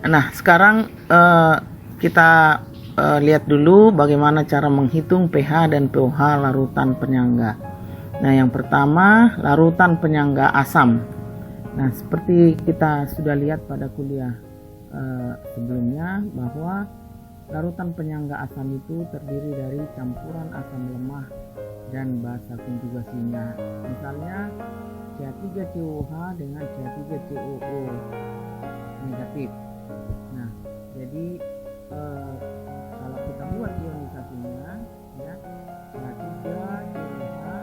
Nah, sekarang kita lihat dulu bagaimana cara menghitung pH dan pOH larutan penyangga. Nah, yang pertama, larutan penyangga asam. Nah, seperti kita sudah lihat pada kuliah sebelumnya bahwa larutan penyangga asam itu terdiri dari campuran asam lemah dan basa konjugasinya. Misalnya CH3COOH dengan CH3COO negatif. Nah, jadi kalau kita buat ionisasinya, ya, CH3COOH ya,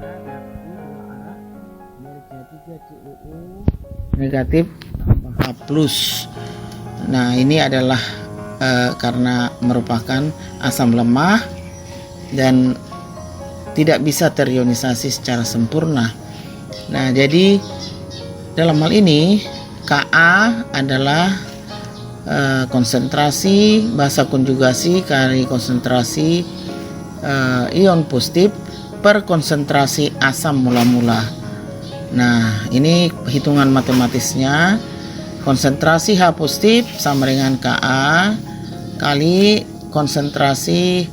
reaksi dua arah dari CH3COO negatif H plus. Nah, ini adalah karena merupakan asam lemah dan tidak bisa terionisasi secara sempurna. Nah, jadi dalam hal ini Ka adalah konsentrasi basa konjugasi kali konsentrasi ion positif per konsentrasi asam mula-mula. Nah, ini hitungan matematisnya. Konsentrasi H positif sama dengan Ka kali konsentrasi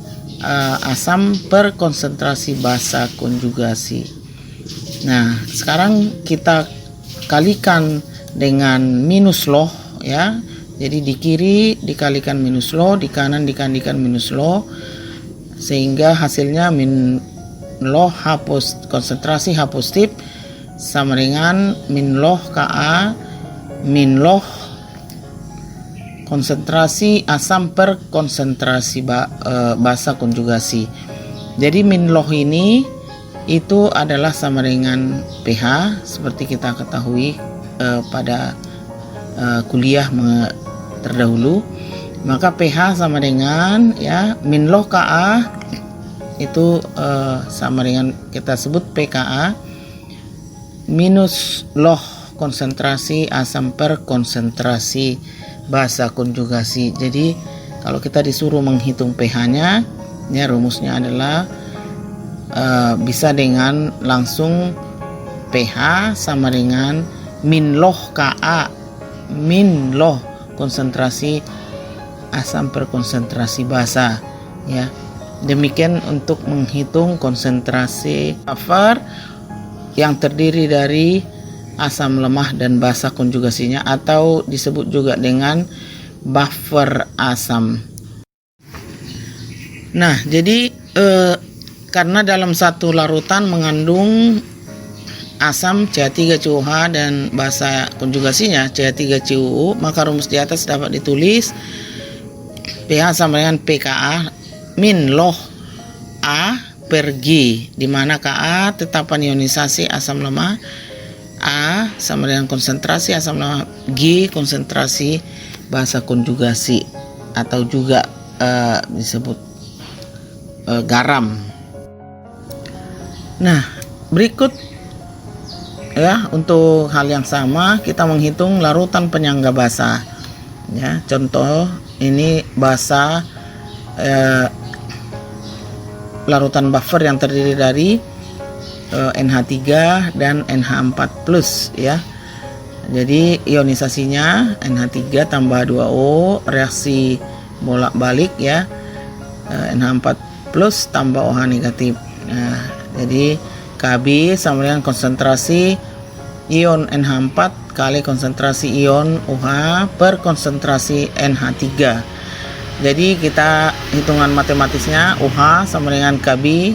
asam per konsentrasi basa konjugasi. Nah, sekarang kita kalikan dengan minus loh, ya. Jadi di kiri dikalikan minus loh, di kanan dikalikan minus loh, sehingga hasilnya min loh konsentrasi H positif sama dengan min loh Ka min loh konsentrasi asam per konsentrasi basa konjugasi. Jadi min loh ini itu adalah sama dengan pH seperti kita ketahui pada kuliah terdahulu. Maka pH sama dengan ya min loh Ka itu sama dengan kita sebut pKa minus loh konsentrasi asam per konsentrasi basa konjugasi. Jadi kalau kita disuruh menghitung pH-nya, ya rumusnya adalah bisa dengan langsung pH sama dengan min loh Ka min loh konsentrasi asam per konsentrasi basa, ya. Demikian untuk menghitung konsentrasi buffer yang terdiri dari asam lemah dan basa konjugasinya, atau disebut juga dengan buffer asam. Nah, jadi karena dalam satu larutan mengandung asam CH3COOH dan basa konjugasinya CH3COO, maka rumus di atas dapat ditulis pH sama dengan pKa min loh A per G, di mana Ka tetapan ionisasi asam lemah, A sama dengan konsentrasi asam lemah, G konsentrasi basa konjugasi atau juga disebut garam. Nah, berikut ya untuk hal yang sama kita menghitung larutan penyangga basa. Ya, contoh ini basa larutan buffer yang terdiri dari NH3 dan NH4 plus, ya. Jadi ionisasinya NH3 tambah 2O, reaksi bolak-balik, ya. NH4 plus tambah OH negatif. Nah, jadi Kb sama dengan konsentrasi ion NH4 kali konsentrasi ion OH per konsentrasi NH3. Jadi kita hitungan matematisnya OH sama dengan Kb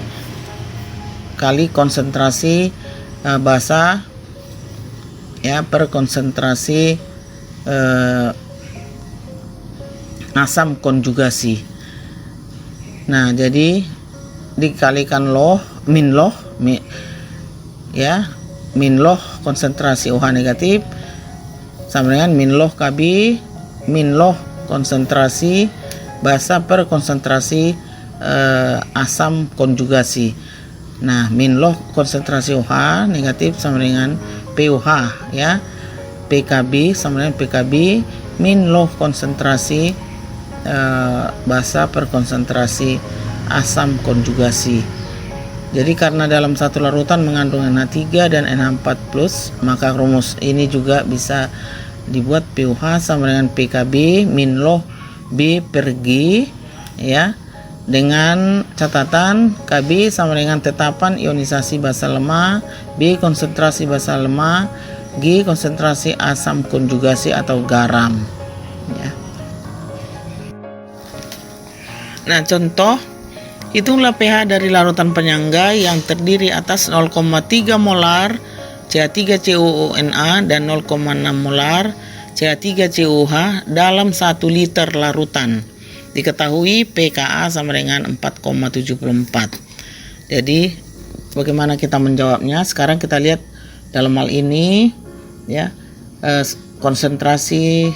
kali konsentrasi basa, ya, per konsentrasi asam konjugasi. Nah, jadi dikalikan loh min loh ya, min loh konsentrasi OH negatif sama dengan min loh Kb min loh konsentrasi basa per konsentrasi asam konjugasi. Nah, min loh konsentrasi OH negatif sama dengan POH, ya. PKb sama dengan PKb min loh konsentrasi basa per konsentrasi asam konjugasi. Jadi karena dalam satu larutan mengandung NH3 dan NH4+, maka rumus ini juga bisa dibuat PUH sama dengan PKB min loh B per G, ya, dengan catatan KB sama dengan tetapan ionisasi basa lemah, B konsentrasi basa lemah, G konsentrasi asam konjugasi atau garam, ya. Nah, contoh, hitunglah pH dari larutan penyangga yang terdiri atas 0,3 molar CH3COONA dan 0,6 molar CH3COOH dalam 1 liter larutan. Diketahui pKa sama dengan 4,74. Jadi, bagaimana kita menjawabnya? Sekarang kita lihat dalam hal ini, ya, konsentrasi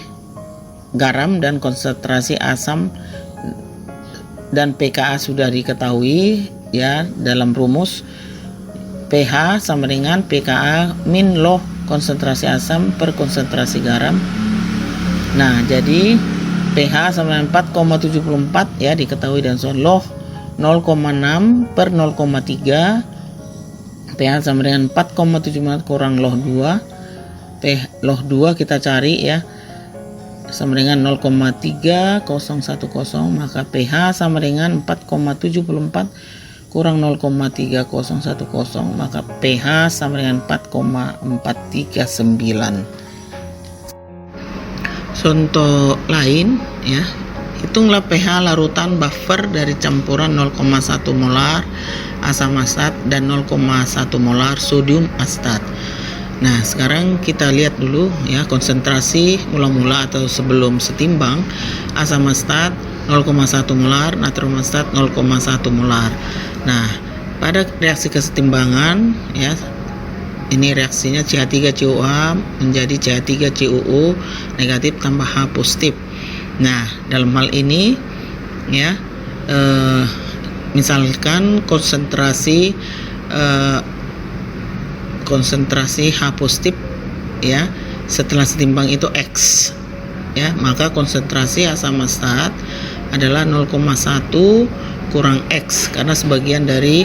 garam dan konsentrasi asam dan pKa sudah diketahui, ya, dalam rumus pH sama dengan pKa min loh konsentrasi asam per konsentrasi garam. Nah, jadi pH sama dengan 4,74, ya, diketahui dan loh 0,6 per 0,3, pH sama dengan 4,74 kurang loh 2, loh 2 kita cari, ya, sama dengan 0,3010, maka pH sama dengan 4,74 kurang 0,3010, maka pH sama dengan 4,439. Contoh lain, ya, hitunglah pH larutan buffer dari campuran 0,1 molar asam astat dan 0,1 molar sodium astat. Nah, sekarang kita lihat dulu, ya, konsentrasi mula-mula atau sebelum setimbang asam astat 0,1 molar, natrium astat 0,1 molar. Nah, pada reaksi kesetimbangan, ya, ini reaksinya CH3COOH menjadi CH3COO negatif tambah H positif. Nah, dalam hal ini, ya, misalkan konsentrasi H positif, ya, setelah setimbang itu X, ya, maka konsentrasi asam astat adalah 0,1 kurang X, karena sebagian dari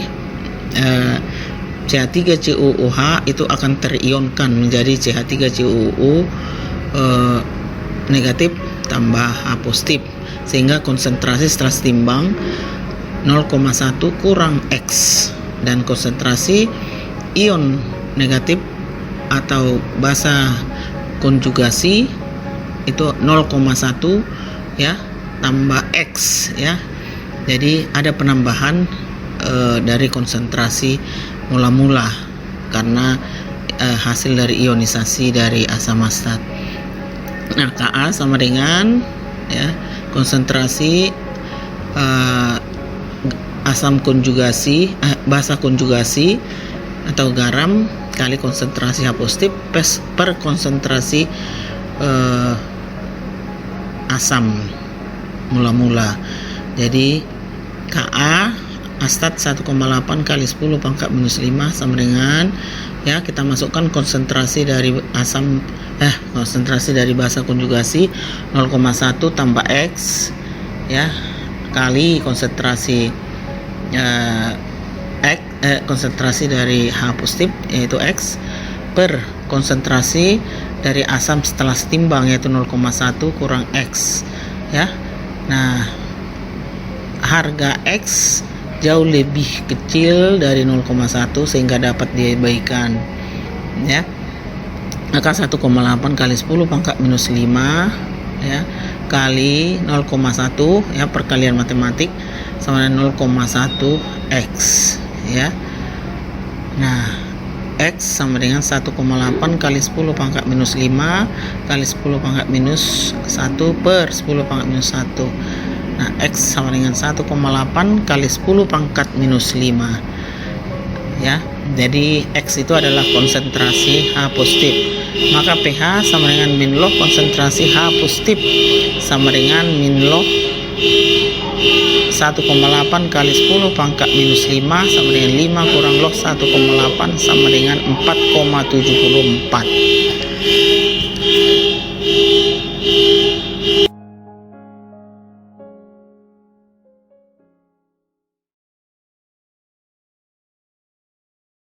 CH3COOH itu akan terionkan menjadi CH3COO negatif tambah H positif, sehingga konsentrasi setelah setimbang 0,1 kurang X, dan konsentrasi ion negatif atau basa konjugasi itu 0,1, ya, tambah X, ya. Jadi ada penambahan dari konsentrasi mula-mula karena hasil dari ionisasi dari asam astat. Nah, Ka sama dengan, ya, konsentrasi asam konjugasi, basa konjugasi atau garam kali konsentrasi H positif per konsentrasi asam mula-mula. Jadi Ka astat 1,8 kali 10 pangkat minus 5 sama dengan, ya, kita masukkan konsentrasi dari asam konsentrasi dari basa konjugasi 0,1 tambah X, ya, kali konsentrasi konsentrasi dari H positif yaitu X per konsentrasi dari asam setelah setimbang yaitu 0,1 kurang X, ya. Nah, harga X jauh lebih kecil dari 0,1 sehingga dapat diabaikan, ya. Maka 1,8 kali 10 pangkat minus 5, ya, kali 0,1, ya, perkalian matematik sama dengan 0,1 X, ya. Nah, X sama dengan 1,8 kali 10 pangkat minus 5 kali 10 pangkat minus 1 per 10 pangkat minus 1. Nah, X sama dengan 1,8 kali 10 pangkat minus 5, ya. Jadi X itu adalah konsentrasi H positif, maka pH sama dengan min log konsentrasi H positif sama dengan min log 1,8 kali 10 pangkat minus 5 sama dengan 5 kurang log 1,8 sama dengan 4,74.